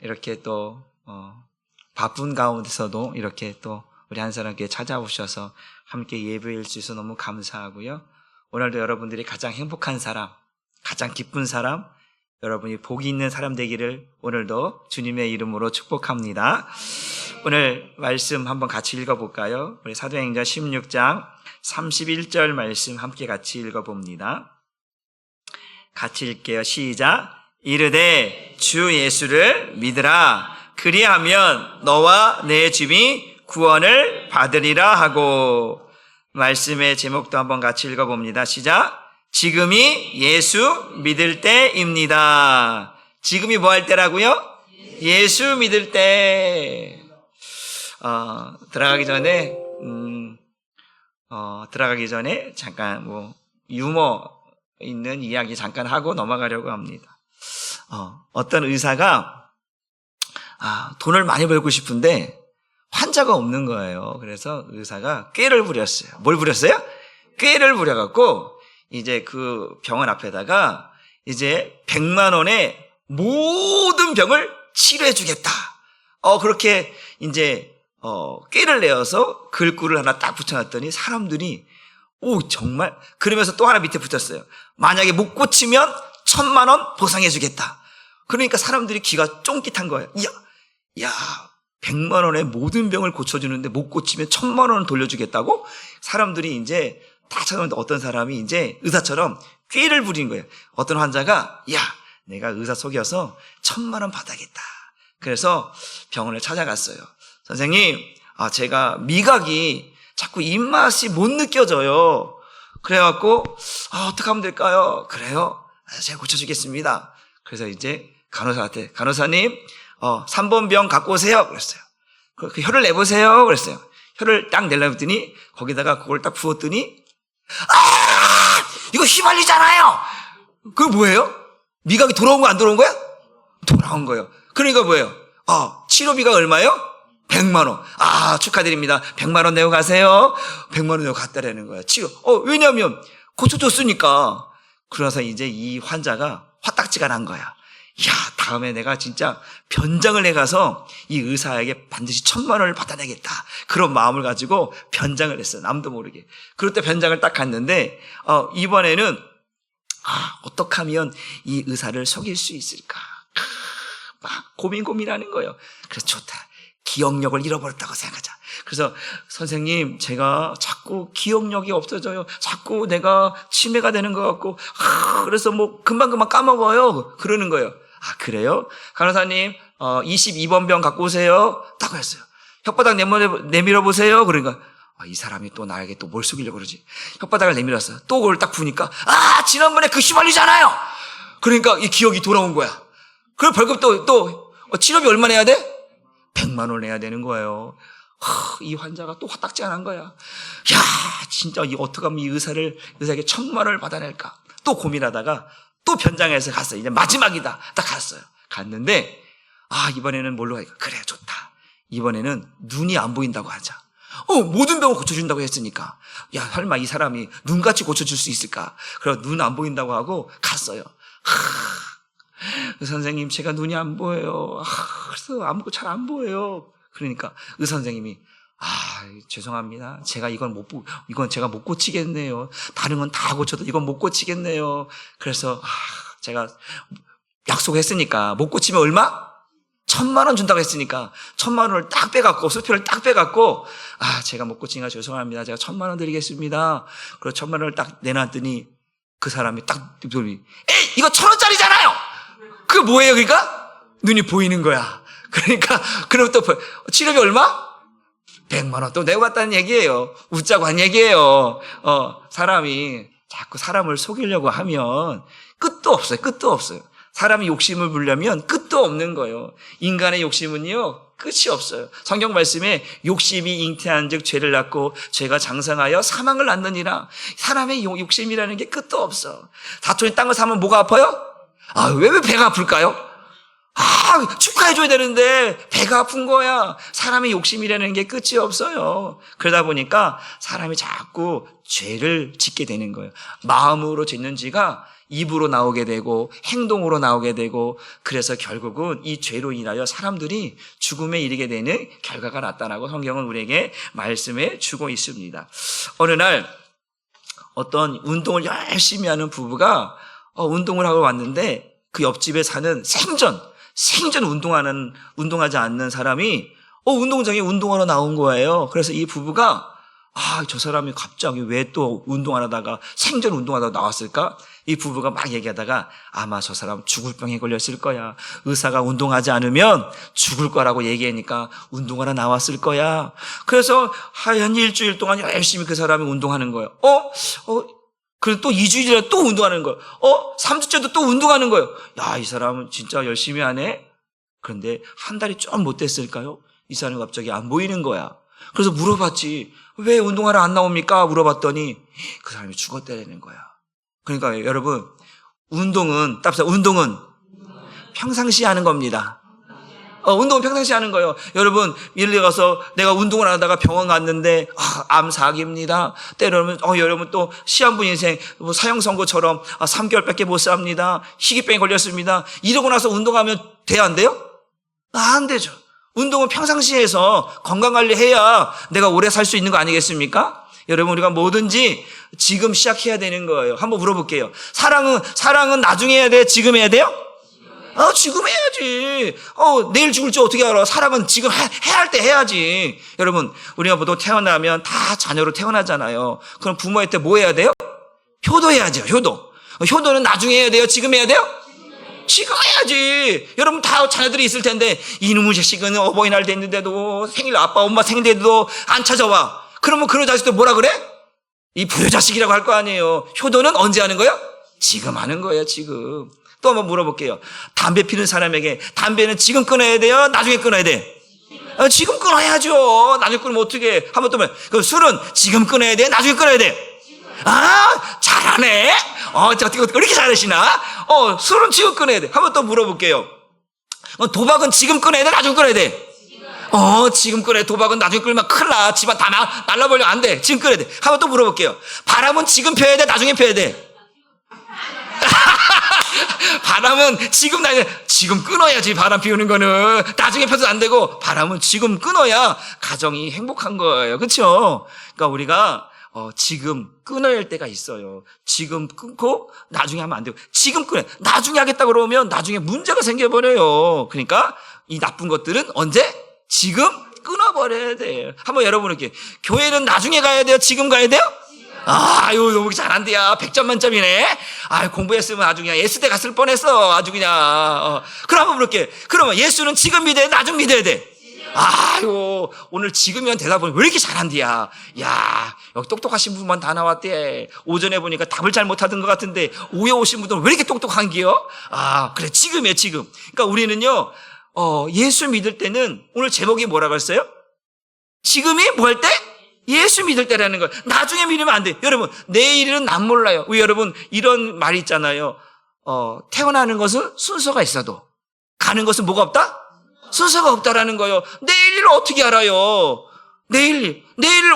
이렇게 또 바쁜 가운데서도 이렇게 또 우리 한 사람께 찾아오셔서 함께 예배할 수 있어서 너무 감사하고요. 오늘도 여러분들이 가장 행복한 사람, 가장 기쁜 사람, 여러분이 복이 있는 사람 되기를 오늘도 주님의 이름으로 축복합니다. 오늘 말씀 한번 같이 읽어볼까요? 우리 사도행전 16장 31절 말씀 함께 같이 읽어봅니다. 같이 읽게요. 시작. 이르되 주 예수를 믿으라. 그리하면 너와 내 집이 구원을 받으리라 하고. 말씀의 제목도 한번 같이 읽어봅니다. 시작. 지금이 예수 믿을 때입니다. 지금이 뭐 할 때라고요? 예수 믿을 때. 들어가기 전에 잠깐 유머 있는 이야기 잠깐 하고 넘어가려고 합니다. 어떤 의사가 돈을 많이 벌고 싶은데 환자가 없는 거예요. 그래서 의사가 꾀를 부렸어요. 뭘 부렸어요? 꾀를 부려갖고 이제 그 병원 앞에다가 이제 100만 원에 모든 병을 치료해 주겠다. 그렇게 이제 꾀를 내어서 글귀를 하나 딱 붙여놨더니 사람들이 정말. 그러면서 또 하나 밑에 붙였어요. 만약에 못 고치면 1000만 원 보상해 주겠다. 그러니까 사람들이 귀가 쫑깃한 거예요. 야 100만 원에 모든 병을 고쳐주는데 못 고치면 1000만 원을 돌려주겠다고? 사람들이 이제 다 찾아오는데 어떤 사람이 이제 의사처럼 꾀를 부린 거예요. 어떤 환자가 내가 의사 속여서 1000만 원 받아야겠다. 그래서 병원을 찾아갔어요. 선생님, 제가 미각이 자꾸 입맛이 못 느껴져요. 그래갖고 어떻게 하면 될까요? 그래요? 제가 고쳐주겠습니다. 그래서 이제 간호사한테, 간호사님 3번 병 갖고 오세요. 그랬어요. 그 혀를 내보세요. 그랬어요. 혀를 딱 내려고 했더니 거기다가 그걸 딱 부었더니 이거 휘발리잖아요. 그게 뭐예요? 미각이 돌아온 거 안 돌아온 거야? 돌아온 거예요. 그러니까 뭐예요? 치료비가 얼마예요? 100만 원. 축하드립니다. 100만 원 내고 가세요. 100만 원 내고 갔다라는 거야. 치료. 왜냐면 고쳐줬으니까. 그래서 이제 이 환자가 화딱지가 난 거야. 다음에 내가 진짜 변장을 해가서 이 의사에게 반드시 1000만 원을 받아내겠다. 그런 마음을 가지고 변장을 했어요. 남도 모르게. 그럴 때 변장을 딱 갔는데, 이번에는, 어떻게 하면 이 의사를 속일 수 있을까? 막 고민하는 거예요. 그래서 좋다. 기억력을 잃어버렸다고 생각하자. 그래서 선생님, 제가 자꾸 기억력이 없어져요. 자꾸 내가 치매가 되는 것 같고, 그래서 금방 까먹어요. 그러는 거예요. 그래요? 간호사님, 22번 병 갖고 오세요. 딱 했어요. 혓바닥 내밀어 보세요. 그러니까, 이 사람이 또 나에게 또 뭘 속이려고 그러지? 혓바닥을 내밀었어요. 또 그걸 딱 부니까, 지난번에 그 휘발리잖아요. 그러니까 이 기억이 돌아온 거야. 그럼 벌금 또 치료비 얼마 내야 돼? 100만 원 내야 되는 거예요. 이 환자가 또 화딱지가 난 거야. 진짜 어떻게 하면 이 의사에게 1000만 원을 받아낼까? 또 고민하다가 또 변장해서 갔어요. 이제 마지막이다. 딱 갔어요. 갔는데, 이번에는 뭘로 할까? 그래, 좋다. 이번에는 눈이 안 보인다고 하자. 모든 병을 고쳐준다고 했으니까. 설마 이 사람이 눈같이 고쳐줄 수 있을까? 그래서 눈 안 보인다고 하고 갔어요. 선생님, 제가 눈이 안 보여요. 그래서 아무것도 잘 안 보여요. 그러니까 의사 선생님이 죄송합니다. 제가 이건 제가 못 고치겠네요. 다른 건 다 고쳐도 이건 못 고치겠네요. 그래서 제가 약속했으니까 못 고치면 얼마? 1000만 원 준다고 했으니까 1000만 원을 딱 빼갖고 수표를 딱 빼갖고 제가 못 고치니까 죄송합니다. 제가 1000만 원 드리겠습니다. 그래서 1000만 원을 딱 내놨더니 그 사람이 딱 에이, 이거 1000원짜리잖아요. 그게 뭐예요? 그러니까 눈이 보이는 거야. 그러니까 그럼 또 치료비 얼마? 100만 원 또 내고 갔다는 얘기예요. 웃자고 한 얘기예요. 사람이 자꾸 사람을 속이려고 하면 끝도 없어요. 사람이 욕심을 부리려면 끝도 없는 거예요. 인간의 욕심은요, 끝이 없어요. 성경 말씀에 욕심이 잉태한 즉 죄를 낳고 죄가 장성하여 사망을 낳느니라. 사람의 욕심이라는 게 끝도 없어. 사촌이 딴 거 사면 뭐가 아파요? 왜 배가 아플까요? 축하해줘야 되는데 배가 아픈 거야. 사람의 욕심이라는 게 끝이 없어요. 그러다 보니까 사람이 자꾸 죄를 짓게 되는 거예요. 마음으로 짓는 죄가 입으로 나오게 되고 행동으로 나오게 되고, 그래서 결국은 이 죄로 인하여 사람들이 죽음에 이르게 되는 결과가 나타나고 성경은 우리에게 말씀해 주고 있습니다. 어느 날 어떤 운동을 열심히 하는 부부가 운동을 하고 왔는데, 그 옆집에 사는 생전 운동하지 않는 사람이 운동장에 운동하러 나온 거예요. 그래서 이 부부가 저 사람이 갑자기 왜 또 운동하다가 생전 운동하다가 나왔을까? 이 부부가 막 얘기하다가 아마 저 사람 죽을 병에 걸렸을 거야. 의사가 운동하지 않으면 죽을 거라고 얘기하니까 운동하러 나왔을 거야. 그래서 한 일주일 동안 열심히 그 사람이 운동하는 거예요. 그리고 또 2주일이나 또 운동하는 거예요. 3주째도 또 운동하는 거예요. 야, 이 사람은 진짜 열심히 하네. 그런데 한 달이 좀 못 됐을까요? 이 사람이 갑자기 안 보이는 거야. 그래서 물어봤지. 왜 운동하러 안 나옵니까? 물어봤더니 그 사람이 죽었다는 거야. 그러니까 여러분, 운동은 평상시에 하는 겁니다. 운동은 평상시에 하는 거예요. 여러분, 예를 들어서 내가 운동을 하다가 병원 갔는데 암사기입니다. 때로는 여러분 또 시한부 인생 사형 선고처럼 3개월밖에 못 삽니다. 희귀병에 걸렸습니다. 이러고 나서 운동하면 돼야 안 돼요? 안 되죠. 운동은 평상시에 해서 건강관리해야 내가 오래 살 수 있는 거 아니겠습니까? 여러분, 우리가 뭐든지 지금 시작해야 되는 거예요. 한번 물어볼게요. 사랑은 나중에 해야 돼? 지금 해야 돼요? 지금 해야지. 내일 죽을지 어떻게 알아? 사랑은 지금 해야 할 때 해야지. 여러분, 우리가 보통 태어나면 다 자녀로 태어나잖아요. 그럼 부모한테 뭐 해야 돼요? 효도해야죠. 효도는 나중에 해야 돼요? 지금 해야 돼요? 지금 해야지. 여러분 다 자녀들이 있을 텐데, 이놈의 자식은 어버이날 됐는데도 생일 아빠 엄마 생일인데도 안 찾아와. 그러면 그런 자식들 뭐라 그래? 이 불효자식이라고 할 거 아니에요. 효도는 언제 하는 거예요? 지금 하는 거예요. 지금. 또 한번 물어볼게요. 담배 피는 사람에게 담배는 지금 끊어야 돼요? 나중에 끊어야 돼? 지금 끊어야죠. 나중에 끊으면 어떻게 해? 한번 또 말. 그럼 술은 지금 끊어야 돼? 나중에 끊어야 돼? 잘하네. 어떻게 이렇게 잘하시나? 술은 지금 끊어야 돼. 한번 또 물어볼게요. 도박은 지금 끊어야 돼? 나중에 끊어야 돼? 지금 끊어야 돼. 도박은 나중에 끊으면 큰일 나. 집안 다 날라버리면 안 돼. 지금 끊어야 돼. 한번 또 물어볼게요. 바람은 지금 펴야 돼? 나중에 펴야 돼? 바람은 지금 끊어야지. 바람 피우는 거는 나중에 펴도 안 되고, 바람은 지금 끊어야 가정이 행복한 거예요. 그렇죠? 그러니까 우리가 지금 끊어야 할 때가 있어요. 지금 끊고 나중에 하면 안 되고, 지금 끊어야, 나중에 하겠다 그러면 나중에 문제가 생겨버려요. 그러니까 이 나쁜 것들은 언제? 지금 끊어버려야 돼요. 한번 여러분에게, 교회는 나중에 가야 돼요? 지금 가야 돼요? 아유, 너무 잘한대야. 100점 만점이네. 공부했으면 아주 그냥 S대 갔을 뻔했어. 아주 그냥. 그럼 한번 물을게. 그러면 예수는 지금 믿어야 돼? 나중 믿어야 돼? 아유, 오늘 지금이면 대답은 왜 이렇게 잘한대야. 야, 여기 똑똑하신 분만 다 나왔대. 오전에 보니까 답을 잘 못하던 것 같은데, 오후에 오신 분들은 왜 이렇게 똑똑한 기요? 그래, 지금이에요, 지금. 그러니까 우리는요, 예수 믿을 때는, 오늘 제목이 뭐라고 했어요? 지금이 뭐 할 때? 예수 믿을 때라는 거예요. 나중에 믿으면 안 돼. 여러분, 내일은 난 몰라요. 우리 여러분, 이런 말이 있잖아요. 태어나는 것은 순서가 있어도 가는 것은 뭐가 없다? 순서가 없다라는 거예요. 내일을 어떻게 알아요? 내일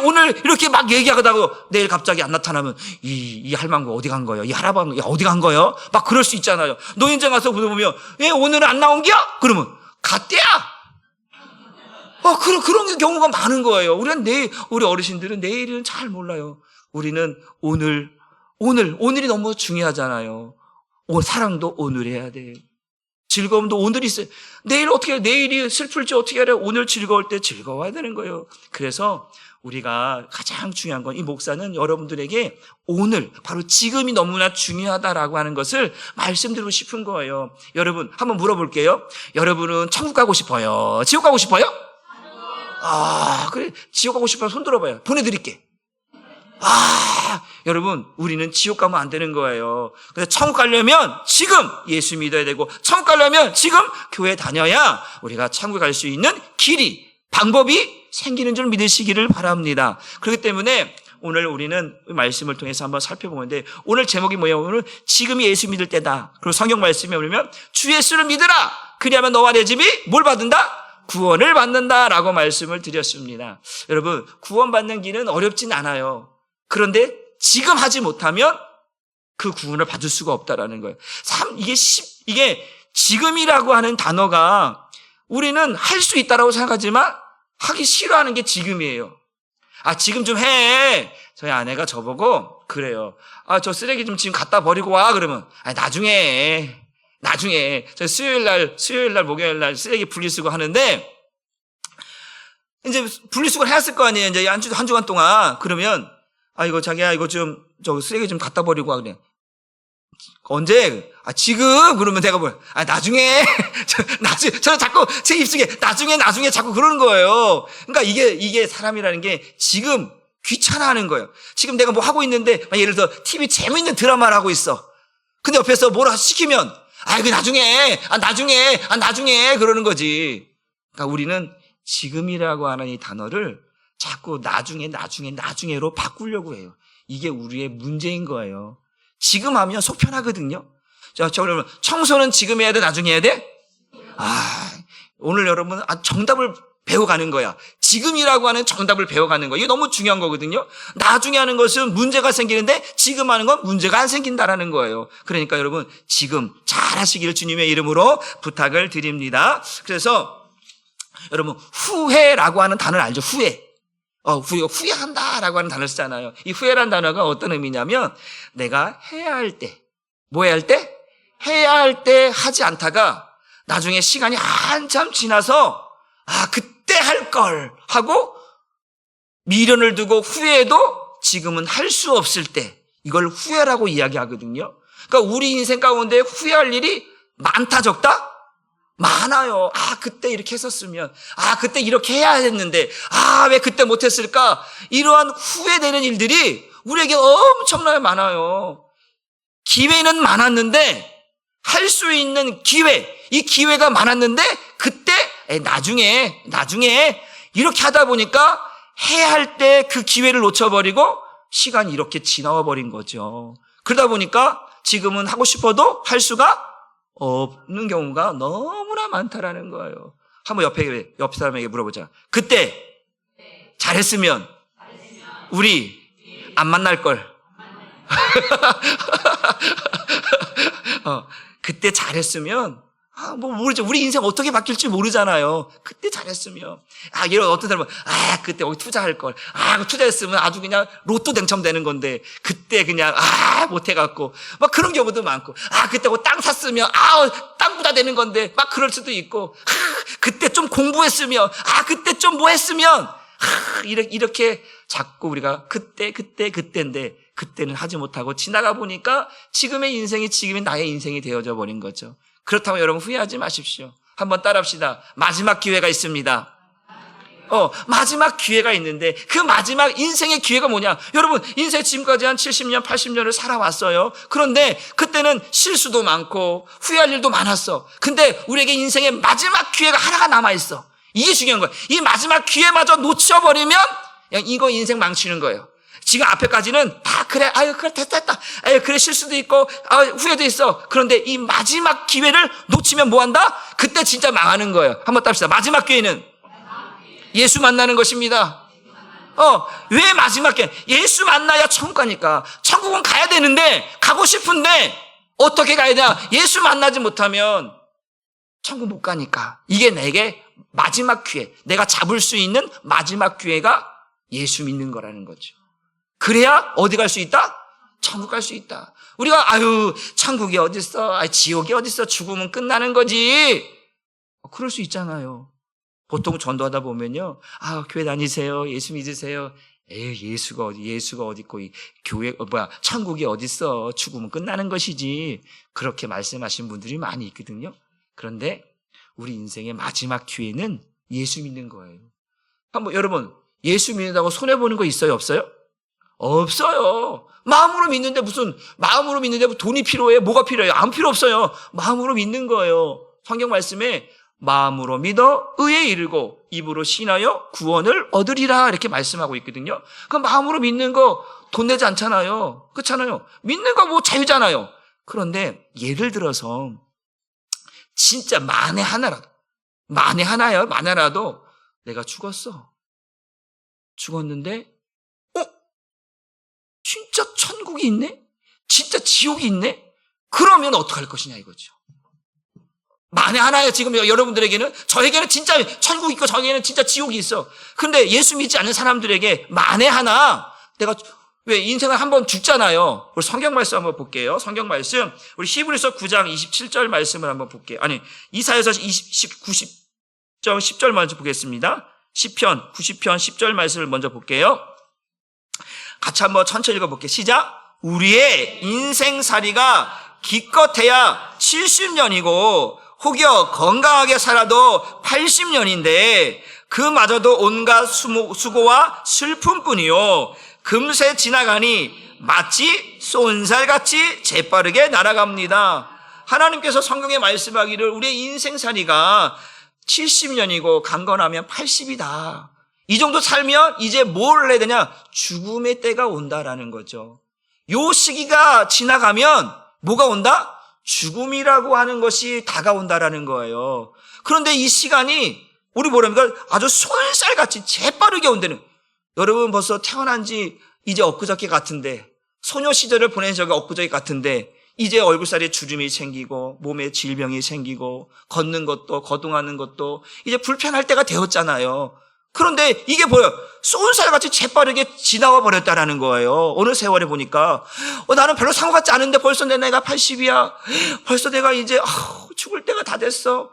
오늘 이렇게 막 얘기하다가 내일 갑자기 안 나타나면 이 할망구 어디 간 거예요? 이 할아버지 어디 간 거예요? 막 그럴 수 있잖아요. 노인정 가서 물어보면 오늘은 안 나온 기야? 그러면 갔대야. 그런 경우가 많은 거예요. 우리 어르신들은 내일은 잘 몰라요. 우리는 오늘이 너무 중요하잖아요. 사랑도 오늘 해야 돼요. 즐거움도 오늘 있어요. 내일이 슬플지 어떻게 알아요? 오늘 즐거울 때 즐거워야 되는 거예요. 그래서 우리가 가장 중요한 건, 이 목사는 여러분들에게 오늘, 바로 지금이 너무나 중요하다라고 하는 것을 말씀드리고 싶은 거예요. 여러분, 한번 물어볼게요. 여러분은 천국 가고 싶어요? 지옥 가고 싶어요? 그래. 지옥 가고 싶으면 손 들어봐요. 보내드릴게. 여러분, 우리는 지옥 가면 안 되는 거예요. 그래서 천국 가려면 지금 예수 믿어야 되고, 천국 가려면 지금 교회 다녀야 우리가 천국에 갈 수 있는 방법이 생기는 줄 믿으시기를 바랍니다. 그렇기 때문에 오늘 우리는 말씀을 통해서 한번 살펴보는데, 오늘 제목이 뭐예요? 오늘 지금이 예수 믿을 때다. 그리고 성경 말씀에 보면 주 예수를 믿으라. 그리하면 너와 내 집이 뭘 받는다? 구원을 받는다라고 말씀을 드렸습니다. 여러분, 구원받는 길은 어렵진 않아요. 그런데 지금 하지 못하면 그 구원을 받을 수가 없다라는 거예요. 참 이게 지금이라고 하는 단어가 우리는 할 수 있다라고 생각하지만 하기 싫어하는 게 지금이에요. 지금 좀 해. 저희 아내가 저보고 그래요. 저 쓰레기 좀 지금 갖다 버리고 와. 그러면 나중에 저 수요일 날 목요일 날 쓰레기 분리수거 하는데 이제 분리수거를 해왔을 거 아니에요. 이제 한 주간 동안. 그러면 이거 자기야 이거 좀 저 쓰레기 좀 갖다 버리고 와. 그래. 언제? 지금? 그러면 내가 나중에. 저는 자꾸 제 입속에 나중에 자꾸 그러는 거예요. 그러니까 이게 사람이라는 게 지금 귀찮아 하는 거예요. 지금 내가 뭐 하고 있는데, 예를 들어 TV 재밌는 드라마를 하고 있어. 근데 옆에서 뭐라 시키면, 이거 나중에 그러는 거지. 그러니까 우리는 지금이라고 하는 이 단어를 자꾸 나중에로 바꾸려고 해요. 이게 우리의 문제인 거예요. 지금 하면 속 편하거든요. 자, 그러면 청소는 지금 해야 돼? 나중에 해야 돼? 오늘 여러분 정답을 배워가는 거야. 지금이라고 하는 정답을 배워가는 거야. 이게 너무 중요한 거거든요. 나중에 하는 것은 문제가 생기는데 지금 하는 건 문제가 안 생긴다라는 거예요. 그러니까 여러분 지금 잘 하시기를 주님의 이름으로 부탁을 드립니다. 그래서 여러분 후회라고 하는 단어를 알죠? 후회한다라고 하는 단어를 쓰잖아요. 이 후회라는 단어가 어떤 의미냐면 내가 해야 할 때, 뭐 해야 할 때? 해야 할 때 하지 않다가 나중에 시간이 한참 지나서 그때 할 걸 하고 미련을 두고 후회해도 지금은 할 수 없을 때 이걸 후회라고 이야기하거든요. 그러니까 우리 인생 가운데 후회할 일이 많다 적다? 많아요. 그때 이렇게 했었으면, 그때 이렇게 해야 했는데, 왜 그때 못했을까? 이러한 후회되는 일들이 우리에게 엄청나게 많아요. 기회는 많았는데, 할 수 있는 이 기회가 많았는데, 그때, 나중에, 이렇게 하다 보니까 해야 할 때 그 기회를 놓쳐버리고, 시간이 이렇게 지나와 버린 거죠. 그러다 보니까 지금은 하고 싶어도 할 수가 없는 경우가 너무나 많다라는 거예요. 한번 옆 사람에게 물어보자. 그때 잘했으면 우리 안 만날 걸. 그때 잘했으면 모르죠. 우리 인생 어떻게 바뀔지 모르잖아요. 그때 잘했으면. 이런 어떤 사람은, 그때 여기 투자할 걸. 투자했으면 아주 그냥 로또 당첨되는 건데, 그때 그냥, 못해갖고. 막 그런 경우도 많고, 그때 땅 샀으면, 땅 부자 되는 건데, 막 그럴 수도 있고, 그때 좀 공부했으면, 그때 좀 뭐 했으면, 이렇게 자꾸 우리가 그때인데, 그때는 하지 못하고 지나가 보니까 지금의 인생이 나의 인생이 되어져 버린 거죠. 그렇다고 여러분 후회하지 마십시오. 한번 따라합시다. 마지막 기회가 있습니다. 마지막 기회가 있는데 그 마지막 인생의 기회가 뭐냐? 여러분 인생 지금까지 한 70년, 80년을 살아왔어요. 그런데 그때는 실수도 많고 후회할 일도 많았어. 근데 우리에게 인생의 마지막 기회가 하나가 남아있어. 이게 중요한 거예요. 이 마지막 기회마저 놓쳐버리면 이거 인생 망치는 거예요. 지금 앞에까지는 그래 됐다. 그래 실수도 있고 후회도 있어. 그런데 이 마지막 기회를 놓치면 뭐한다? 그때 진짜 망하는 거예요. 한번 따봅시다. 마지막 기회는 예수 만나는 것입니다. 왜 마지막 기회? 예수 만나야 천국 가니까. 천국은 가야 되는데 가고 싶은데 어떻게 가야 되냐? 예수 만나지 못하면 천국 못 가니까. 이게 내게 마지막 기회, 내가 잡을 수 있는 마지막 기회가 예수 믿는 거라는 거죠. 그래야 어디 갈 수 있다? 천국 갈 수 있다. 우리가 천국이 어딨어? 지옥이 어딨어? 죽으면 끝나는 거지. 그럴 수 있잖아요. 보통 전도하다 보면요. 교회 다니세요. 예수 믿으세요. 예수가 어디 있고 천국이 어딨어? 죽으면 끝나는 것이지. 그렇게 말씀하신 분들이 많이 있거든요. 그런데 우리 인생의 마지막 기회는 예수 믿는 거예요. 한번 여러분 예수 믿는다고 손해보는 거 있어요? 없어요? 없어요. 마음으로 믿는데 돈이 필요해? 뭐가 필요해요? 아무 필요 없어요. 마음으로 믿는 거예요. 성경 말씀에 마음으로 믿어 의에 이르고 입으로 신하여 구원을 얻으리라 이렇게 말씀하고 있거든요. 그 마음으로 믿는 거 돈 내지 않잖아요. 그렇잖아요. 믿는 거 자유잖아요. 그런데 예를 들어서 진짜 만에 하나라도, 만에 하나라도 내가 죽었어. 죽었는데, 진짜 천국이 있네? 진짜 지옥이 있네? 그러면 어떡할 것이냐 이거죠. 만에 하나예요. 지금 여러분들에게는, 저에게는 진짜 천국이 있고 저에게는 진짜 지옥이 있어. 근데 예수 믿지 않는 사람들에게 만에 하나, 내가 왜 인생을 한번 죽잖아요. 우리 성경 말씀 한번 볼게요. 성경 말씀, 우리 히브리서 9장 27절 말씀을 한번 볼게요. 아니, 이사야서 90장 10절 먼저 보겠습니다. 시편 90편 10절 말씀을 먼저 볼게요. 같이 한번 천천히 읽어볼게요. 시작. 우리의 인생살이가 기껏해야 70년이고 혹여 건강하게 살아도 80년인데 그마저도 온갖 수고와 슬픔뿐이요 금세 지나가니 마치 쏜살같이 재빠르게 날아갑니다. 하나님께서 성경에 말씀하기를 우리의 인생살이가 70년이고 강건하면 80이다. 이 정도 살면 이제 뭘 해야 되냐? 죽음의 때가 온다라는 거죠. 요 시기가 지나가면 뭐가 온다? 죽음이라고 하는 것이 다가온다라는 거예요. 그런데 이 시간이 우리 뭐랍니까? 아주 손살같이 재빠르게 온다는. 여러분 벌써 태어난 지 이제 엊그저께 같은데, 소녀 시절을 보낸 적이 엊그저께 같은데 이제 얼굴살에 주름이 생기고 몸에 질병이 생기고 걷는 것도 거동하는 것도 이제 불편할 때가 되었잖아요. 그런데 이게 뭐예요? 쏜살같이 재빠르게 지나와 버렸다라는 거예요. 어느 세월에 보니까 나는 별로 상관 같지 않은데 벌써 내 나이가 80이야. 벌써 내가 이제 죽을 때가 다 됐어.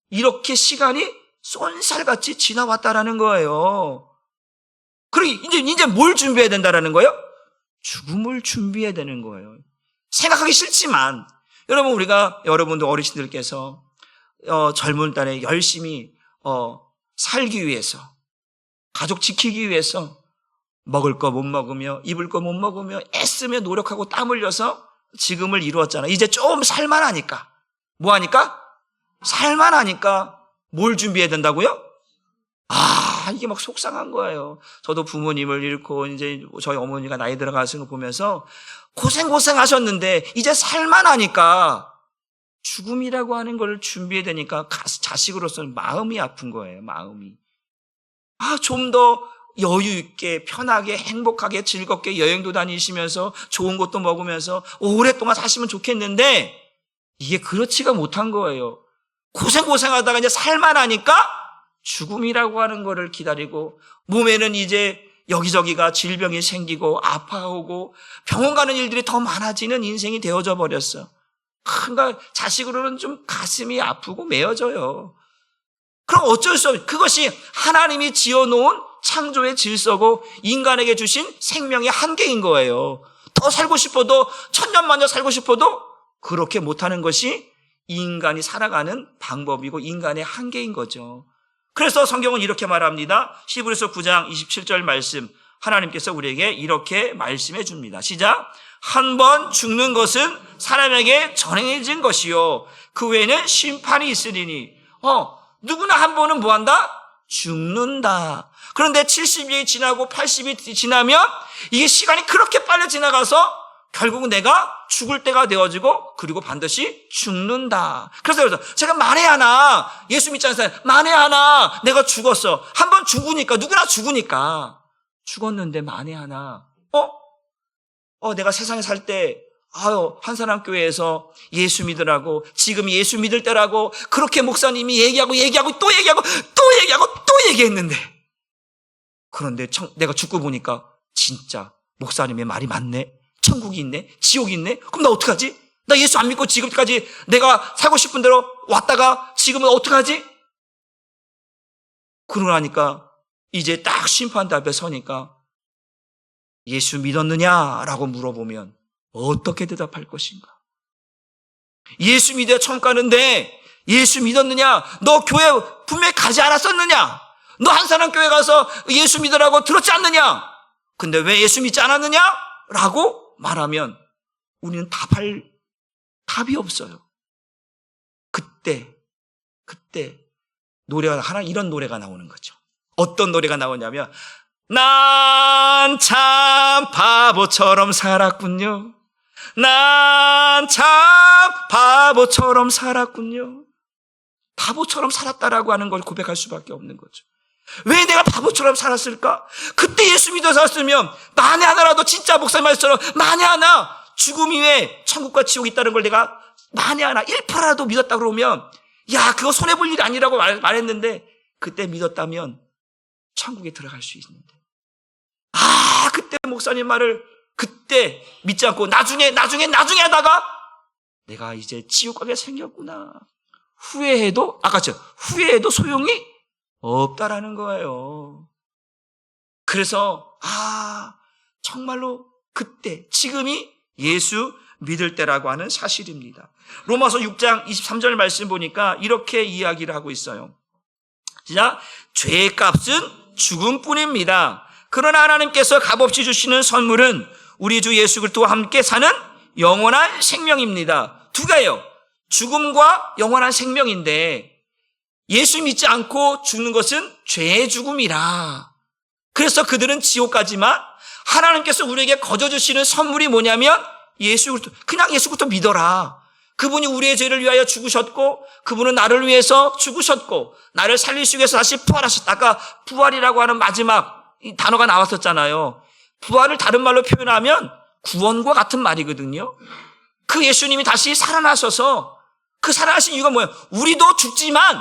이렇게 시간이 쏜살같이 지나왔다라는 거예요. 그리고 이제 뭘 준비해야 된다라는 거예요? 죽음을 준비해야 되는 거예요. 생각하기 싫지만 여러분들 어르신들께서 젊은 딸에 열심히 살기 위해서, 가족 지키기 위해서 먹을 거 못 먹으며 입을 거 못 먹으며 애쓰며 노력하고 땀 흘려서 지금을 이루었잖아. 이제 좀 살만하니까 뭐 하니까? 살만하니까 뭘 준비해야 된다고요? 이게 막 속상한 거예요. 저도 부모님을 잃고 이제 저희 어머니가 나이 들어가시는 거 보면서 고생하셨는데 이제 살만하니까 죽음이라고 하는 걸 준비해야 되니까 자식으로서는 마음이 아픈 거예요. 마음이. 좀 더 여유 있게 편하게 행복하게 즐겁게 여행도 다니시면서 좋은 것도 먹으면서 오랫동안 사시면 좋겠는데 이게 그렇지가 못한 거예요. 고생하다가 이제 살만하니까 죽음이라고 하는 거를 기다리고 몸에는 이제 여기저기가 질병이 생기고 아파오고 병원 가는 일들이 더 많아지는 인생이 되어져 버렸어. 그러니까 자식으로는 좀 가슴이 아프고 메어져요. 그럼 어쩔 수 없어요. 그것이 하나님이 지어놓은 창조의 질서고 인간에게 주신 생명의 한계인 거예요. 더 살고 싶어도 천년만년 살고 싶어도 그렇게 못하는 것이 인간이 살아가는 방법이고 인간의 한계인 거죠. 그래서 성경은 이렇게 말합니다. 히브리서 9장 27절 말씀, 하나님께서 우리에게 이렇게 말씀해 줍니다. 시작. 한 번 죽는 것은 사람에게 정해진 것이요 그 외에는 심판이 있으리니. 누구나 한 번은 뭐한다? 죽는다. 그런데 70이 지나고 80이 지나면 이게 시간이 그렇게 빨리 지나가서 결국은 내가 죽을 때가 되어지고 그리고 반드시 죽는다. 그래서 제가 만에 하나, 예수 믿지 않는 사람 만에 하나 내가 죽었어. 한 번 죽으니까, 누구나 죽으니까 죽었는데 만에 하나 내가 세상에 살 때 한사람 교회에서 예수 믿으라고, 지금 예수 믿을 때라고 그렇게 목사님이 얘기하고 또 얘기했는데, 그런데 내가 죽고 보니까 진짜 목사님의 말이 맞네. 천국이 있네. 지옥이 있네. 그럼 나 어떡하지? 나 예수 안 믿고 지금까지 내가 살고 싶은 대로 왔다가 지금은 어떡하지? 그러고 나니까 이제 딱 심판대 앞에 서니까 예수 믿었느냐라고 물어보면 어떻게 대답할 것인가? 예수 믿어야 천국 가는데 예수 믿었느냐? 너 교회 분명히 가지 않았었느냐? 너 한사람 교회 가서 예수 믿으라고 들었지 않느냐? 근데 왜 예수 믿지 않았느냐? 라고 말하면 우리는 답이 없어요. 그때 노래가 하나, 이런 노래가 나오는 거죠. 어떤 노래가 나오냐면, 난 참 바보처럼 살았군요. 난 참 바보처럼 살았군요. 바보처럼 살았다라고 하는 걸 고백할 수밖에 없는 거죠. 왜 내가 바보처럼 살았을까? 그때 예수 믿어 살았으면 만에 하나라도 진짜 목사님 말씀처럼 만에 하나 죽음 이후에 천국과 지옥이 있다는 걸 내가 만에 하나 1%라도 믿었다 그러면 야 그거 손해볼 일이 아니라고 말했는데 그때 믿었다면 천국에 들어갈 수 있는데 그때 목사님 말을 그때 믿지 않고 나중에 하다가 내가 이제 지옥 가게 생겼구나. 후회해도 후회해도 소용이 없다라는 거예요. 그래서 정말로 그때 지금이 예수 믿을 때라고 하는 사실입니다. 로마서 6장 23절 말씀 보니까 이렇게 이야기를 하고 있어요. 진짜 죄의 값은 죽음뿐입니다. 그러나 하나님께서 값없이 주시는 선물은 우리 주 예수 그리스도와 함께 사는 영원한 생명입니다. 두 가지요. 죽음과 영원한 생명인데 예수 믿지 않고 죽는 것은 죄의 죽음이라. 그래서 그들은 지옥 가지만 하나님께서 우리에게 거저 주시는 선물이 뭐냐면 예수 그리스도. 그냥 예수 그리스도 믿어라. 그분이 우리의 죄를 위하여 죽으셨고 그분은 나를 위해서 죽으셨고 나를 살리시기 위해서 다시 부활하셨다. 아까 부활이라고 하는 마지막 이 단어가 나왔었잖아요. 부활을 다른 말로 표현하면 구원과 같은 말이거든요. 그 예수님이 다시 살아나셔서 그 살아나신 이유가 뭐예요? 우리도 죽지만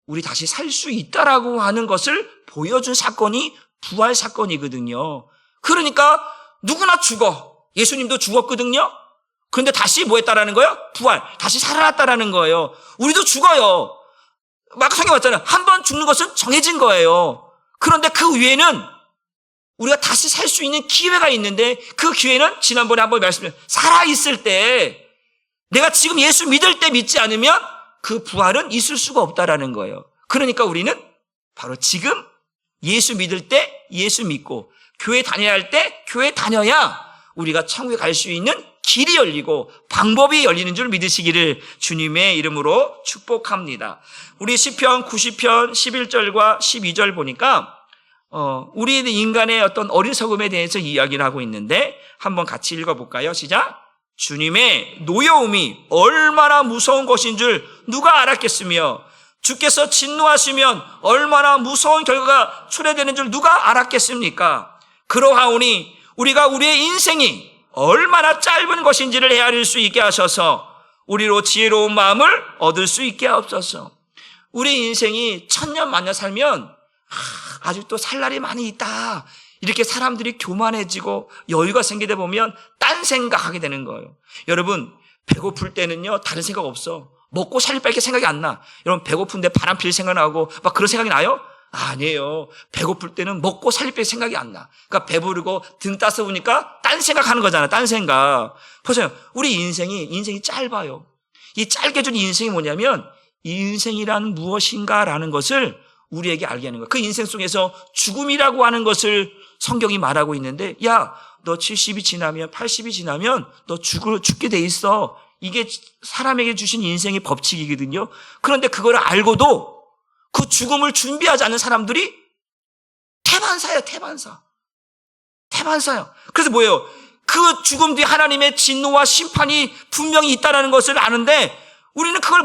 우리 다시 살 수 있다라고 하는 것을 보여준 사건이 부활 사건이거든요. 그러니까 누구나 죽어. 예수님도 죽었거든요. 그런데 다시 뭐 했다라는 거예요? 부활. 다시 살아났다라는 거예요. 우리도 죽어요. 막 성경 봤잖아요. 한 번 죽는 것은 정해진 거예요. 그런데 그 위에는 우리가 다시 살 수 있는 기회가 있는데 그 기회는 지난번에 한번 말씀드렸어요. 살아있을 때 내가 지금 예수 믿을 때 믿지 않으면 그 부활은 있을 수가 없다라는 거예요. 그러니까 우리는 바로 지금 예수 믿을 때 예수 믿고 교회 다녀야 할 때 교회 다녀야 우리가 천국에 갈 수 있는 길이 열리고 방법이 열리는 줄 믿으시기를 주님의 이름으로 축복합니다. 우리 시편 90편 11절과 12절 보니까 우리 인간의 어떤 어리석음에 대해서 이야기를 하고 있는데 한번 같이 읽어볼까요? 시작. 주님의 노여움이 얼마나 무서운 것인 줄 누가 알았겠으며 주께서 진노하시면 얼마나 무서운 결과가 초래되는 줄 누가 알았겠습니까? 그러하오니 우리가 우리의 인생이 얼마나 짧은 것인지를 헤아릴 수 있게 하셔서 우리로 지혜로운 마음을 얻을 수 있게 하옵소서. 우리 인생이 1000년 만년 살면 아직도 살 날이 많이 있다. 이렇게 사람들이 교만해지고 여유가 생기다 보면 딴 생각하게 되는 거예요. 여러분 배고플 때는요 다른 생각 없어. 먹고 살 빼게 생각이 안 나. 여러분 배고픈데 바람 필 생각 나고 막 그런 생각이 나요? 아니에요. 배고플 때는 먹고 살릴 뺄 생각이 안 나. 그러니까 배부르고 등 따스우니까 딴 생각하는 거잖아. 딴 생각. 보세요. 우리 인생이 짧아요. 이 짧게 준 인생이 뭐냐면 인생이란 무엇인가라는 것을 우리에게 알게 하는 거야. 그 인생 속에서 죽음이라고 하는 것을 성경이 말하고 있는데 야, 너 70이 지나면 80이 지나면 너 죽게 돼 있어. 이게 사람에게 주신 인생의 법칙이거든요. 그런데 그걸 알고도 그 죽음을 준비하지 않는 사람들이 태반사예요. 태반사요. 그래서 뭐예요? 그 죽음 뒤에 하나님의 진노와 심판이 분명히 있다는 것을 아는데 우리는 그걸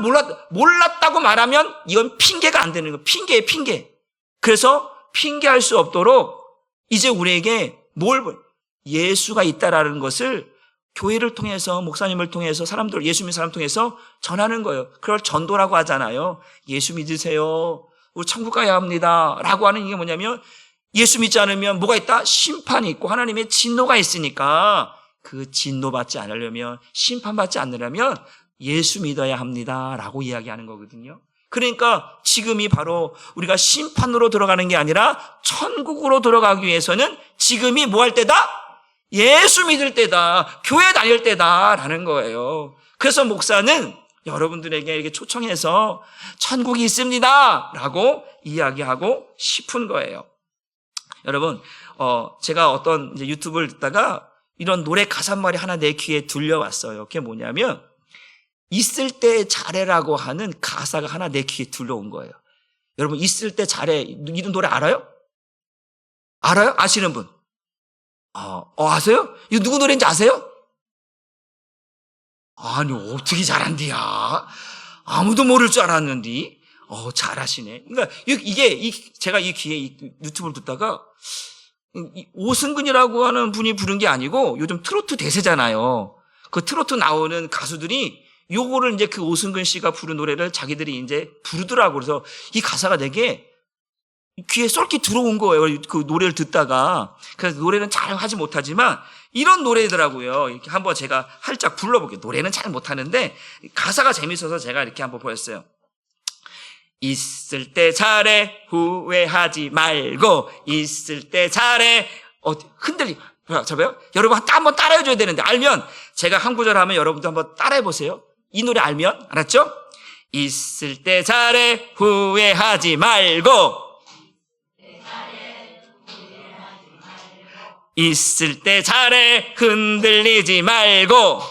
몰랐다고 말하면 이건 핑계가 안 되는 거예요. 핑계예요, 핑계. 그래서 핑계할 수 없도록 이제 우리에게 예수가 있다라는 것을 교회를 통해서 목사님을 통해서 사람들 예수 믿는 사람 통해서 전하는 거예요. 그걸 전도라고 하잖아요. 예수 믿으세요. 우리 천국 가야 합니다. 라고 하는 게 뭐냐면 예수 믿지 않으면 뭐가 있다? 심판이 있고 하나님의 진노가 있으니까 그 진노받지 않으려면 심판받지 않으려면 예수 믿어야 합니다. 라고 이야기하는 거거든요. 그러니까 지금이 바로 우리가 심판으로 들어가는 게 아니라 천국으로 들어가기 위해서는 지금이 뭐 할 때다? 예수 믿을 때다. 교회 다닐 때다라는 거예요. 그래서 목사는 여러분들에게 이렇게 초청해서 천국이 있습니다. 라고 이야기하고 싶은 거예요. 여러분, 제가 어떤 이제 유튜브를 듣다가 이런 노래 가사말이 하나 내 귀에 들려왔어요. 그게 뭐냐면 있을 때 잘해라고 하는 가사가 하나 내 귀에 들려온 거예요. 여러분 있을 때 잘해 이런 노래 알아요? 알아요? 아시는 분? 아세요? 이거 누구 노래인지 아세요? 아니 어떻게 잘한디야? 아무도 모를 줄 알았는데, 잘하시네. 그러니까, 제가 이 귀에 이 유튜브를 듣다가, 오승근이라고 하는 분이 부른 게 아니고, 요즘 트로트 대세잖아요. 그 트로트 나오는 가수들이 요거를 이제 그 오승근 씨가 부른 노래를 자기들이 이제 부르더라고. 그래서 이 가사가 되게 귀에 쏠깃 들어온 거예요. 그 노래를 듣다가. 그래서 노래는 잘 하지 못하지만 이런 노래더라고요. 이렇게 한번 제가 활짝 불러볼게요. 노래는 잘 못하는데 가사가 재밌어서 제가 이렇게 한번 보였어요. 있을 때 잘해 후회하지 말고 있을 때 잘해 잡아요? 여러분 한번 따라해줘야 되는데 알면 제가 한 구절 하면 여러분도 한번 따라해보세요. 이 노래 알면 알았죠? 있을 때 잘해 후회하지 말고 있을 때 잘해 흔들리지 말고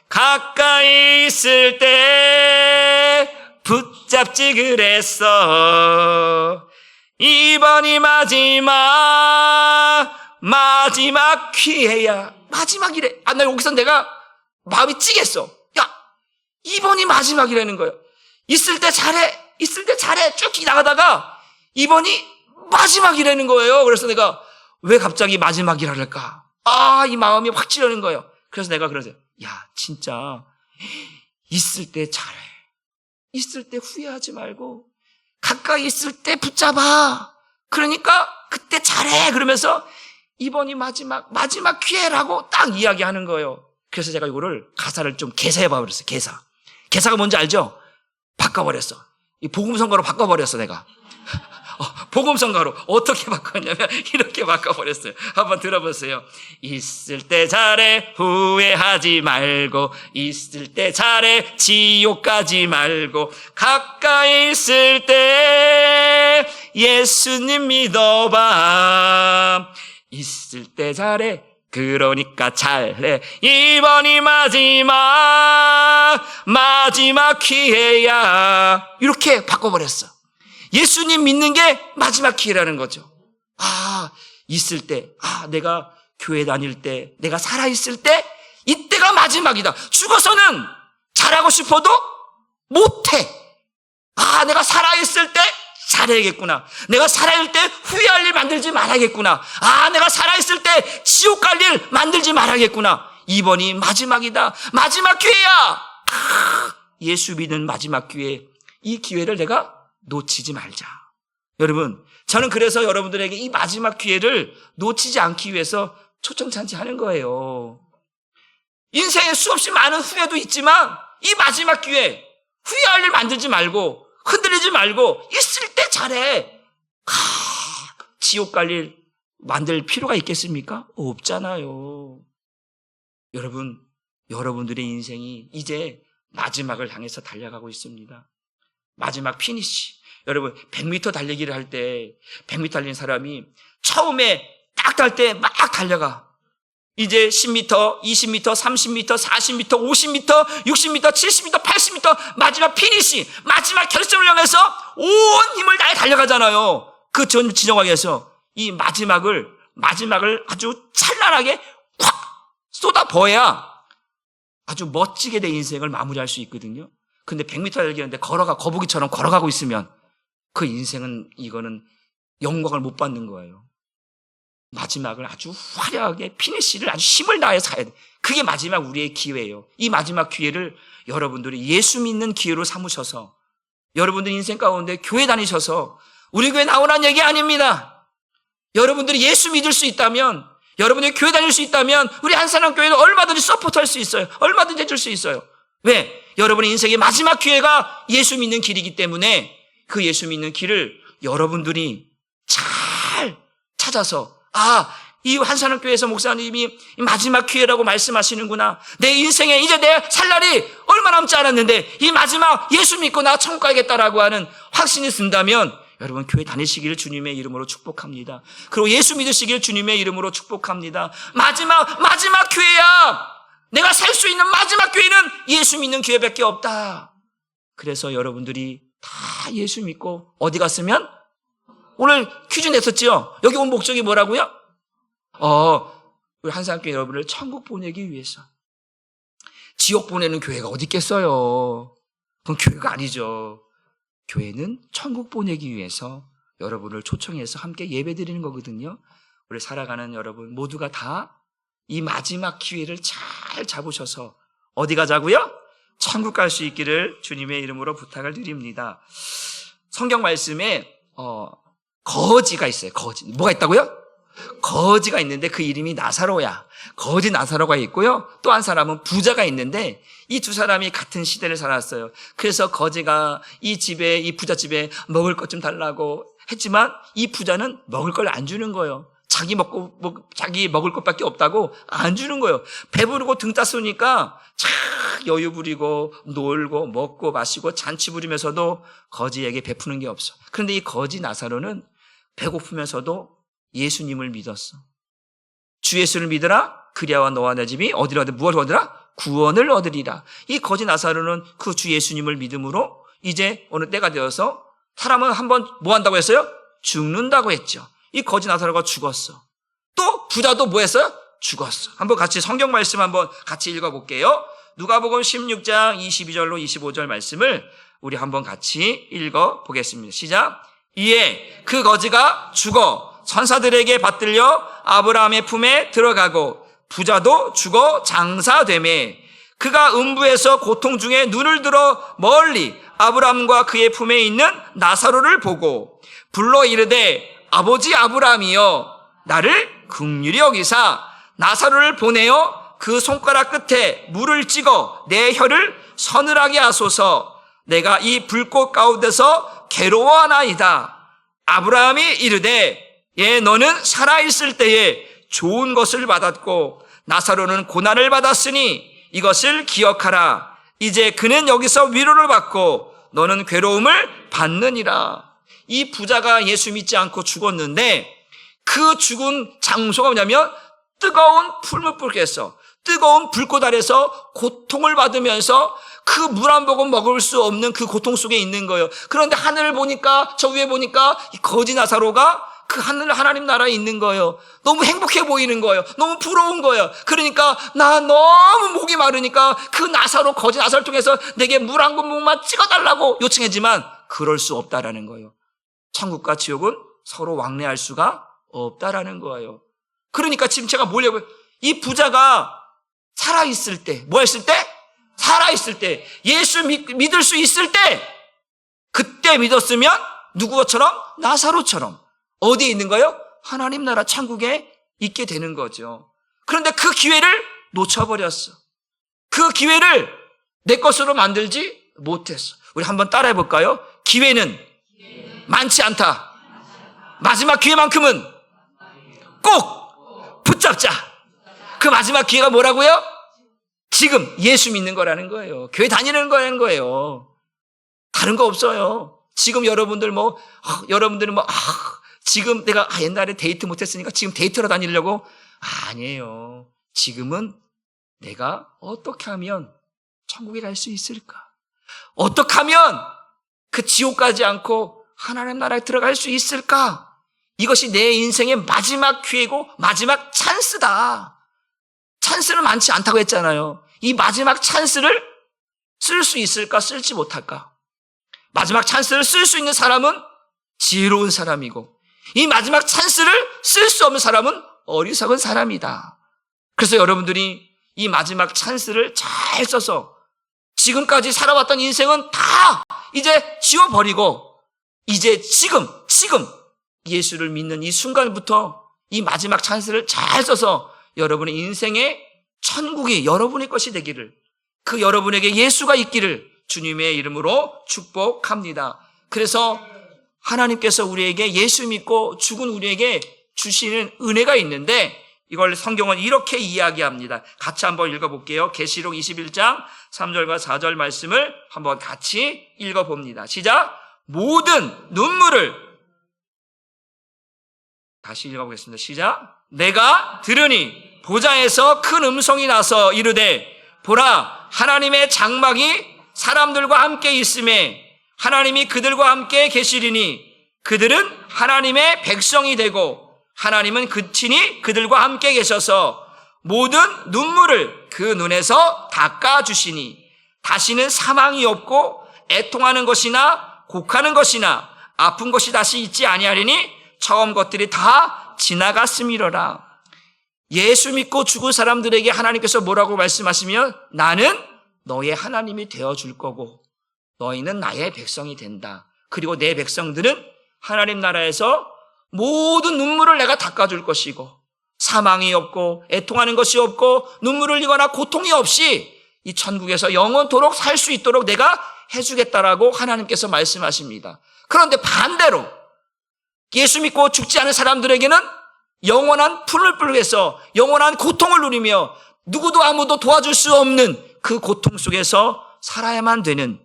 가까이 있을 때 붙잡지 그랬어. 이번이 마지막 기회야. 마지막이래. 나 여기서 내가 마음이 찌겠어. 야, 이번이 마지막이라는 거예요. 있을 때 잘해 쭉 나가다가 이번이 마지막이라는 거예요. 그래서 내가 왜 갑자기 마지막이라 그럴까? 이 마음이 확 찌르는 거예요. 그래서 내가 그러세요. 야, 진짜 있을 때 잘해. 있을 때 후회하지 말고 가까이 있을 때 붙잡아. 그러니까 그때 잘해. 그러면서 이번이 마지막 기회라고 딱 이야기하는 거예요. 그래서 제가 이거를 가사를 좀 개사해봐 버렸어요. 개사가 뭔지 알죠? 바꿔버렸어. 이 복음성가로 바꿔버렸어 내가. 복음성가로 어떻게 바꿨냐면 이렇게 바꿔버렸어요. 한번 들어보세요. 있을 때 잘해 후회하지 말고 있을 때 잘해 지옥 가지 말고 가까이 있을 때 예수님 믿어봐. 있을 때 잘해 그러니까 잘해 이번이 마지막 기회야. 이렇게 바꿔버렸어. 예수님 믿는 게 마지막 기회라는 거죠. 있을 때, 내가 교회 다닐 때, 내가 살아있을 때, 이때가 마지막이다. 죽어서는 잘하고 싶어도 못해. 내가 살아있을 때 잘해야겠구나. 내가 살아있을 때 후회할 일 만들지 말아야겠구나. 내가 살아있을 때 지옥 갈 일 만들지 말아야겠구나. 이번이 마지막이다. 마지막 기회야. 예수 믿는 마지막 기회. 이 기회를 내가 놓치지 말자. 여러분, 저는 그래서 여러분들에게 이 마지막 기회를 놓치지 않기 위해서 초청잔치 하는 거예요. 인생에 수없이 많은 후회도 있지만 이 마지막 기회, 후회할 일 만들지 말고 흔들리지 말고 있을 때 잘해. 지옥 갈 일 만들 필요가 있겠습니까? 없잖아요. 여러분, 여러분들의 인생이 이제 마지막을 향해서 달려가고 있습니다. 마지막 피니시. 여러분 100m 달리기를 할 때 100m 달리는 사람이 처음에 딱 달 때 막 달려가. 이제 10m, 20m, 30m, 40m, 50m, 60m, 70m, 80m 마지막 피니시, 마지막 결승을 향해서 온 힘을 다해 달려가잖아요. 그 전 지정학에서 이 마지막을 아주 찬란하게 확 쏟아부어야 아주 멋지게 내 인생을 마무리할 수 있거든요. 근데 100m 달리기하는데 거북이처럼 걸어가고 있으면 그 인생은 이거는 영광을 못 받는 거예요. 마지막을 아주 화려하게 피니시를 아주 힘을 다해서 가야 돼. 그게 마지막 우리의 기회예요. 이 마지막 기회를 여러분들이 예수 믿는 기회로 삼으셔서 여러분들 인생 가운데 교회 다니셔서 우리 교회 나오라는 얘기 아닙니다. 여러분들이 예수 믿을 수 있다면 여러분들이 교회 다닐 수 있다면 우리 한사람교회는 얼마든지 서포트할 수 있어요. 얼마든지 해줄 수 있어요. 왜? 여러분의 인생의 마지막 기회가 예수 믿는 길이기 때문에 그 예수 믿는 길을 여러분들이 잘 찾아서 이 한사람교회에서 목사님이 마지막 기회라고 말씀하시는구나. 내 인생에 이제 내 살 날이 얼마 남지 않았는데 이 마지막 예수 믿고 나 천국 가야겠다라고 하는 확신이 든다면 여러분 교회 다니시기를 주님의 이름으로 축복합니다. 그리고 예수 믿으시기를 주님의 이름으로 축복합니다. 마지막 기회야. 내가 살 수 있는 마지막 기회는 예수 믿는 기회밖에 없다. 그래서 여러분들이 다 예수 믿고 어디 갔으면? 오늘 퀴즈 냈었지요? 여기 온 목적이 뭐라고요? 우리 한사람교회 여러분을 천국 보내기 위해서. 지옥 보내는 교회가 어디 있겠어요? 그건 교회가 아니죠. 교회는 천국 보내기 위해서 여러분을 초청해서 함께 예배 드리는 거거든요. 우리 살아가는 여러분 모두가 다 이 마지막 기회를 잘 잡으셔서 어디 가자고요? 천국 갈 수 있기를 주님의 이름으로 부탁을 드립니다. 성경 말씀에 거지가 있어요. 거지. 뭐가 있다고요? 거지가 있는데 그 이름이 나사로야. 거지 나사로가 있고요. 또 한 사람은 부자가 있는데 이 두 사람이 같은 시대를 살았어요. 그래서 거지가 이 집에, 이 부자 집에 먹을 것 좀 달라고 했지만 이 부자는 먹을 걸 안 주는 거예요. 자기 먹을 것밖에 없다고 안 주는 거예요. 배부르고 등 땄으니까 참 여유 부리고 놀고 먹고 마시고 잔치 부리면서도 거지에게 베푸는 게 없어. 그런데 이 거지 나사로는 배고프면서도 예수님을 믿었어. 주 예수를 믿으라. 그리하여 너와 내 집이 무엇을 얻으라? 구원을 얻으리라. 이 거지 나사로는 그 주 예수님을 믿음으로 이제 어느 때가 되어서 사람은 한번 뭐 한다고 했어요? 죽는다고 했죠. 이 거지 나사로가 죽었어. 또 부자도 뭐 했어요? 죽었어. 한번 같이 성경 말씀 한번 같이 읽어볼게요. 누가복음 16장 22절로 25절 말씀을 우리 한번 같이 읽어보겠습니다. 시작. 이에 그 거지가 죽어 천사들에게 받들려 아브라함의 품에 들어가고 부자도 죽어 장사되매 그가 음부에서 고통 중에 눈을 들어 멀리 아브라함과 그의 품에 있는 나사로를 보고 불러 이르되 아버지 아브라함이여 나를 긍휼히 여기사 나사로를 보내어 그 손가락 끝에 물을 찍어 내 혀를 서늘하게 하소서. 내가 이 불꽃 가운데서 괴로워하나이다. 아브라함이 이르되 예 너는 살아있을 때에 좋은 것을 받았고 나사로는 고난을 받았으니 이것을 기억하라. 이제 그는 여기서 위로를 받고 너는 괴로움을 받느니라. 이 부자가 예수 믿지 않고 죽었는데 그 죽은 장소가 뭐냐면 뜨거운 풀무불에서 뜨거운 불꽃 아래서 고통을 받으면서 그 물 한 모금 먹을 수 없는 그 고통 속에 있는 거예요. 그런데 하늘을 보니까 저 위에 보니까 이 거지 나사로가 그 하나님 나라에 있는 거예요. 너무 행복해 보이는 거예요. 너무 부러운 거예요. 그러니까 나 너무 목이 마르니까 그 거지 나사로를 통해서 내게 물 한 모금만 찍어달라고 요청했지만 그럴 수 없다라는 거예요. 천국과 지옥은 서로 왕래할 수가 없다라는 거예요. 그러니까 지금 제가 뭐냐고요? 이 부자가 살아있을 때, 뭐 했을 때? 살아있을 때, 예수 믿을 수 있을 때, 그때 믿었으면 누구처럼? 나사로처럼. 어디에 있는 거예요? 하나님 나라 천국에 있게 되는 거죠. 그런데 그 기회를 놓쳐버렸어. 그 기회를 내 것으로 만들지 못했어. 우리 한번 따라해 볼까요? 기회는 많지 않다. 마지막 기회만큼은 꼭 붙잡자. 그 마지막 기회가 뭐라고요? 지금 예수 믿는 거라는 거예요. 교회 다니는 거라는 거예요. 다른 거 없어요. 지금 여러분들은 지금 내가 옛날에 데이트 못했으니까 지금 데이트로 다니려고? 아니에요. 지금은 내가 어떻게 하면 천국에 갈 수 있을까? 어떻게 하면 그 지옥 가지 않고 하나님 나라에 들어갈 수 있을까? 이것이 내 인생의 마지막 기회고 마지막 찬스다. 찬스는 많지 않다고 했잖아요. 이 마지막 찬스를 쓸 수 있을까? 쓸지 못할까? 마지막 찬스를 쓸 수 있는 사람은 지혜로운 사람이고 이 마지막 찬스를 쓸 수 없는 사람은 어리석은 사람이다. 그래서 여러분들이 이 마지막 찬스를 잘 써서 지금까지 살아왔던 인생은 다 이제 지워버리고 이제 지금 예수를 믿는 이 순간부터 이 마지막 찬스를 잘 써서 여러분의 인생의 천국이 여러분의 것이 되기를, 그 여러분에게 예수가 있기를 주님의 이름으로 축복합니다. 그래서 하나님께서 우리에게 예수 믿고 죽은 우리에게 주시는 은혜가 있는데 이걸 성경은 이렇게 이야기합니다. 같이 한번 읽어볼게요. 계시록 21장 3절과 4절 말씀을 한번 같이 읽어봅니다. 시작. 모든 눈물을 다시 읽어보겠습니다. 시작. 내가 들으니 보좌에서 큰 음성이 나서 이르되 보라 하나님의 장막이 사람들과 함께 있음에 하나님이 그들과 함께 계시리니 그들은 하나님의 백성이 되고 하나님은 그 친히 그들과 함께 계셔서 모든 눈물을 그 눈에서 닦아주시니 다시는 사망이 없고 애통하는 것이나 곡하는 것이나 아픈 것이 다시 있지 아니하리니 처음 것들이 다 지나갔음이로라. 예수 믿고 죽은 사람들에게 하나님께서 뭐라고 말씀하시면 나는 너의 하나님이 되어줄 거고 너희는 나의 백성이 된다. 그리고 내 백성들은 하나님 나라에서 모든 눈물을 내가 닦아줄 것이고 사망이 없고 애통하는 것이 없고 눈물을 흘리거나 고통이 없이 이 천국에서 영원토록 살 수 있도록 내가 해주겠다라고 하나님께서 말씀하십니다. 그런데 반대로 예수 믿고 죽지 않은 사람들에게는 영원한 풀불에서 영원한 고통을 누리며 누구도 아무도 도와줄 수 없는 그 고통 속에서 살아야만 되는,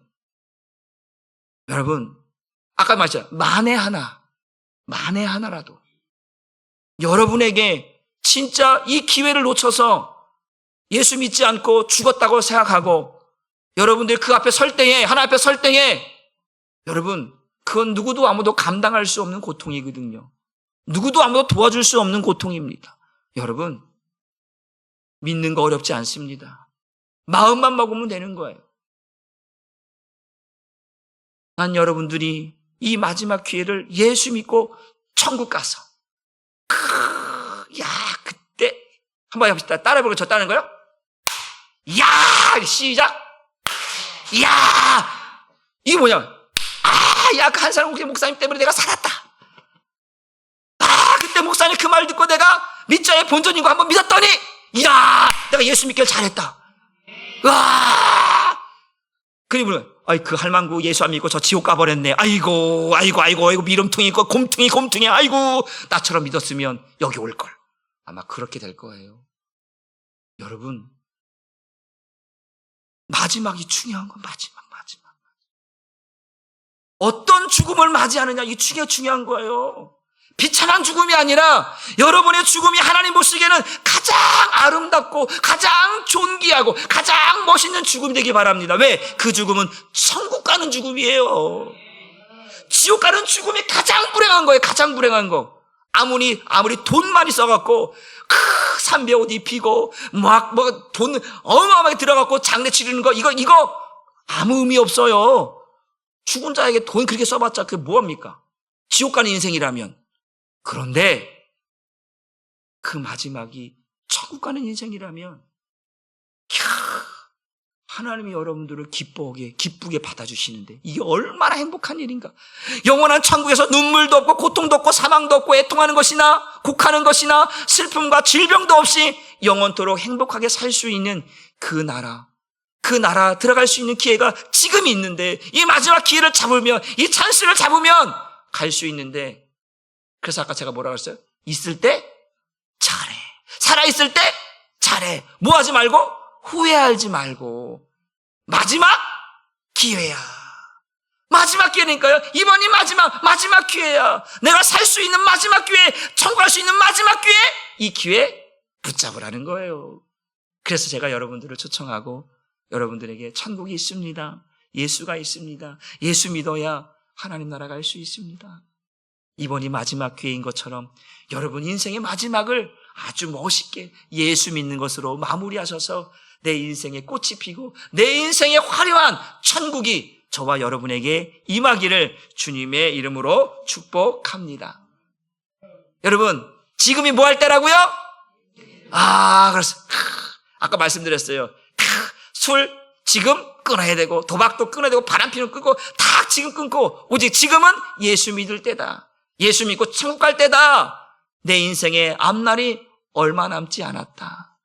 여러분 아까 말했잖아요. 만에 하나라도 여러분에게 진짜 이 기회를 놓쳐서 예수 믿지 않고 죽었다고 생각하고 여러분들이 그 앞에 설 때에, 하나님 앞에 설 때에 여러분 그건 누구도 아무도 감당할 수 없는 고통이거든요. 누구도 아무도 도와줄 수 없는 고통입니다. 여러분 믿는 거 어렵지 않습니다. 마음만 먹으면 되는 거예요. 난 여러분들이 이 마지막 기회를 예수 믿고 천국 가서 그때 한번 해봅시다. 따라해보고 저 따는 거요? 야 시작. 야 이게 뭐냐? 그 한 사람 목사님 때문에 내가 살았다. 그때 목사님 그 말 듣고 내가 밑자의 본전인 거 한번 믿었더니 내가 예수 믿기를 잘했다. 그리고 그 할망구 예수 안 믿고 저 지옥 가버렸네. 아이고 미름통이 있고 곰퉁이 아이고 나처럼 믿었으면 여기 올걸. 아마 그렇게 될 거예요. 여러분 마지막이 중요한 건 마지막. 어떤 죽음을 맞이하느냐 이게 중요한 거예요. 비참한 죽음이 아니라 여러분의 죽음이 하나님 보시기에는 가장 아름답고 가장 존귀하고 가장 멋있는 죽음이 되기 바랍니다. 왜? 그 죽음은 천국 가는 죽음이에요. 지옥 가는 죽음이 가장 불행한 거예요. 가장 불행한 거. 아무리 돈 많이 써갖고 삼배 옷 입히고 돈 어마어마하게 들어갖고 장례 치르는 거 이거 아무 의미 없어요. 죽은 자에게 돈 그렇게 써봤자 그게 뭐합니까? 지옥 가는 인생이라면. 그런데 그 마지막이 천국 가는 인생이라면 하나님이 여러분들을 기쁘게 받아주시는데 이게 얼마나 행복한 일인가. 영원한 천국에서 눈물도 없고 고통도 없고 사망도 없고 애통하는 것이나 곡하는 것이나 슬픔과 질병도 없이 영원토록 행복하게 살 수 있는 그 나라 들어갈 수 있는 기회가 지금 있는데 이 마지막 기회를 잡으면 이 찬스를 잡으면 갈 수 있는데, 그래서 아까 제가 뭐라고 했어요? 있을 때 잘해. 살아있을 때 잘해. 뭐 하지 말고 후회하지 말고. 마지막 기회야. 마지막 기회니까요. 이번이 마지막 기회야. 내가 살 수 있는 마지막 기회, 천국 갈 수 있는 마지막 기회, 이 기회 붙잡으라는 거예요. 그래서 제가 여러분들을 초청하고 여러분들에게 천국이 있습니다. 예수가 있습니다. 예수 믿어야 하나님 나라 갈 수 있습니다. 이번이 마지막 기회인 것처럼 여러분 인생의 마지막을 아주 멋있게 예수 믿는 것으로 마무리하셔서 내 인생에 꽃이 피고 내 인생의 화려한 천국이 저와 여러분에게 임하기를 주님의 이름으로 축복합니다. 여러분 지금이 뭐 할 때라고요? 그래서 아까 말씀드렸어요. 술 지금 끊어야 되고 도박도 끊어야 되고 바람피는 끊고 다 지금 끊고 오직 지금은 예수 믿을 때다. 예수 믿고 천국 갈 때다. 내 인생의 앞날이 얼마 남지 않았다.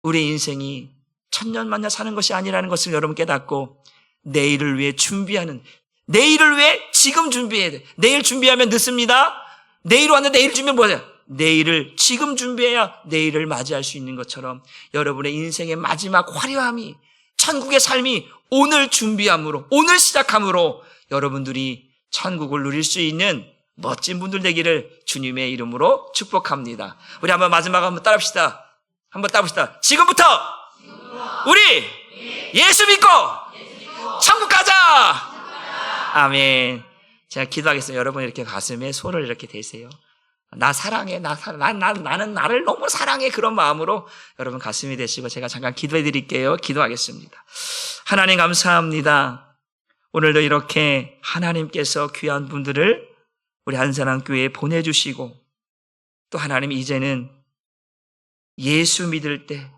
우리 인생이 천년만년 사는 것이 아니라는 것을 여러분 깨닫고 내일을 위해 준비하는, 내일을 위해 지금 준비해야 돼. 내일 준비하면 늦습니다. 내일 왔는데 내일 준비하면 뭐야? 내일을 지금 준비해야 내일을 맞이할 수 있는 것처럼 여러분의 인생의 마지막 화려함이, 천국의 삶이 오늘 준비함으로, 오늘 시작함으로 여러분들이 천국을 누릴 수 있는 멋진 분들 되기를 주님의 이름으로 축복합니다. 우리 한번 마지막 한번 따라합시다. 한번 따봅시다. 지금부터 우리 예수 믿고 천국 가자. 아멘. 제가 기도하겠습니다. 여러분 이렇게 가슴에 손을 이렇게 대세요. 나 사랑해, 나는 나를 너무 사랑해. 그런 마음으로 여러분 가슴이 되시고 제가 잠깐 기도해 드릴게요. 기도하겠습니다. 하나님 감사합니다. 오늘도 이렇게 하나님께서 귀한 분들을 우리 한사랑교회에 보내주시고 또 하나님 이제는 예수 믿을 때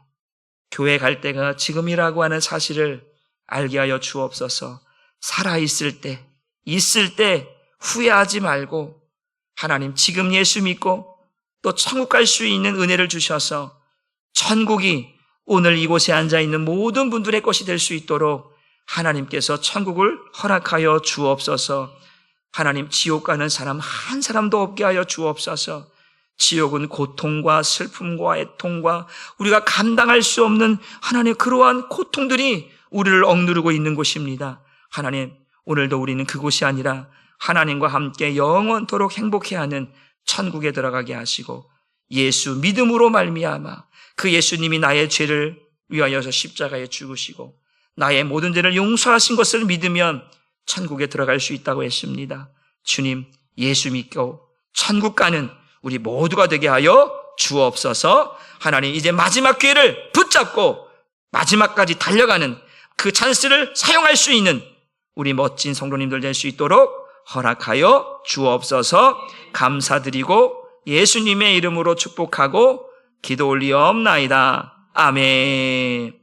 교회 갈 때가 지금이라고 하는 사실을 알게 하여 주옵소서. 살아있을 때, 있을 때 후회하지 말고 하나님 지금 예수 믿고 또 천국 갈 수 있는 은혜를 주셔서 천국이 오늘 이곳에 앉아있는 모든 분들의 것이 될 수 있도록 하나님께서 천국을 허락하여 주옵소서. 하나님 지옥 가는 사람 한 사람도 없게 하여 주옵소서. 지옥은 고통과 슬픔과 애통과 우리가 감당할 수 없는 하나님 그러한 고통들이 우리를 억누르고 있는 곳입니다. 하나님 오늘도 우리는 그곳이 아니라 하나님과 함께 영원토록 행복해하는 천국에 들어가게 하시고 예수 믿음으로 말미암아 그 예수님이 나의 죄를 위하여서 십자가에 죽으시고 나의 모든 죄를 용서하신 것을 믿으면 천국에 들어갈 수 있다고 했습니다. 주님 예수 믿고 천국 가는 우리 모두가 되게 하여 주옵소서. 하나님 이제 마지막 기회를 붙잡고 마지막까지 달려가는 그 찬스를 사용할 수 있는 우리 멋진 성도님들 될 수 있도록 허락하여 주옵소서. 감사드리고 예수님의 이름으로 축복하고 기도 올리옵나이다. 아멘.